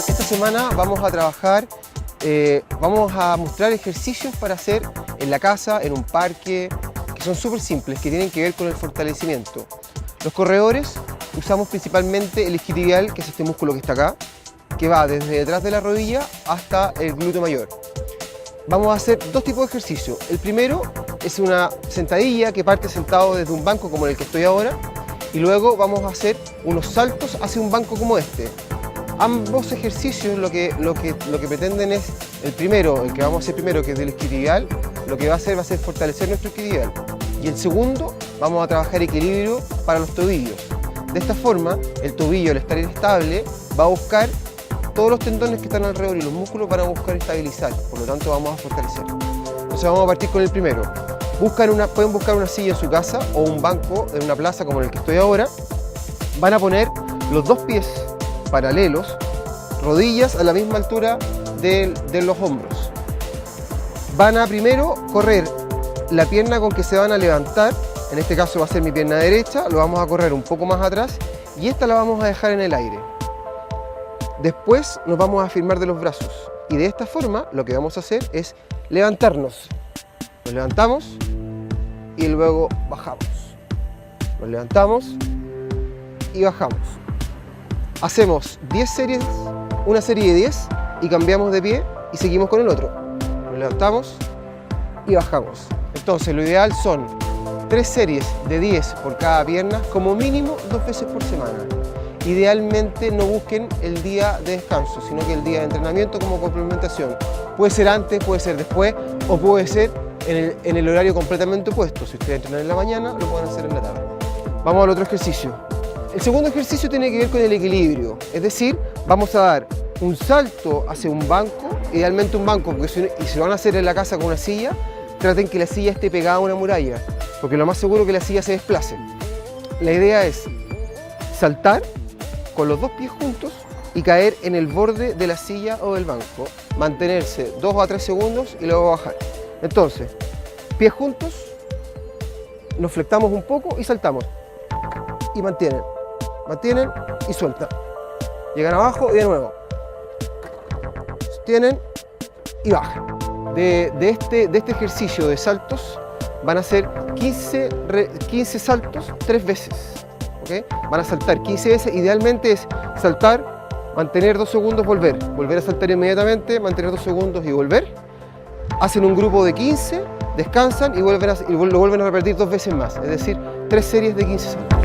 Esta semana vamos a trabajar, vamos a mostrar ejercicios para hacer en la casa, en un parque, que son súper simples, que tienen que ver con el fortalecimiento. Los corredores usamos principalmente el isquiotibial, que es este músculo que está acá, que va desde detrás de la rodilla hasta el glúteo mayor. Vamos a hacer dos tipos de ejercicios. El primero es una sentadilla que parte sentado desde un banco como el que estoy ahora, y luego vamos a hacer unos saltos hacia un banco como este. Ambos ejercicios lo que pretenden es el primero, el que vamos a hacer primero, que es del isquiotibial, lo que va a hacer fortalecer nuestro isquiotibial. Y el segundo, vamos a trabajar equilibrio para los tobillos. De esta forma, el tobillo, al estar inestable, va a buscar todos los tendones que están alrededor y los músculos van a buscar estabilizar, por lo tanto vamos a fortalecer. Entonces vamos a partir con el primero. Pueden buscar una silla en su casa o un banco en una plaza como el que estoy ahora. Van a poner los dos pies paralelos, rodillas a la misma altura de los hombros. Van a primero correr la pierna con que se van a levantar, en este caso va a ser mi pierna derecha, lo vamos a correr un poco más atrás y esta la vamos a dejar en el aire. Después nos vamos a afirmar de los brazos y de esta forma lo que vamos a hacer es levantarnos. Nos levantamos y luego bajamos. Nos levantamos y bajamos. Hacemos 10 series, una serie de 10 y cambiamos de pie y seguimos con el otro. Nos levantamos y bajamos. Entonces lo ideal son 3 series de 10 por cada pierna, como mínimo 2 veces por semana. Idealmente no busquen el día de descanso, sino que el día de entrenamiento como complementación. Puede ser antes, puede ser después o puede ser en el horario completamente opuesto. Si ustedes entrenan en la mañana, lo pueden hacer en la tarde. Vamos al otro ejercicio. El segundo ejercicio tiene que ver con el equilibrio, es decir, vamos a dar un salto hacia un banco, idealmente un banco, porque si lo van a hacer en la casa con una silla, traten que la silla esté pegada a una muralla, porque lo más seguro es que la silla se desplace. La idea es saltar con los dos pies juntos y caer en el borde de la silla o del banco, mantenerse 2 a 3 segundos y luego bajar. Entonces, pies juntos, nos flectamos un poco y saltamos. Y mantienen y sueltan. Llegan abajo y de nuevo. Sostienen y bajan. De este ejercicio de saltos van a hacer 15 saltos 3 veces. ¿Okay? Van a saltar 15 veces. Idealmente es saltar, mantener 2 segundos, volver a saltar inmediatamente, mantener 2 segundos y volver. Hacen un grupo de 15, descansan y lo vuelven a repetir 2 veces más, es decir, 3 series de 15 saltos.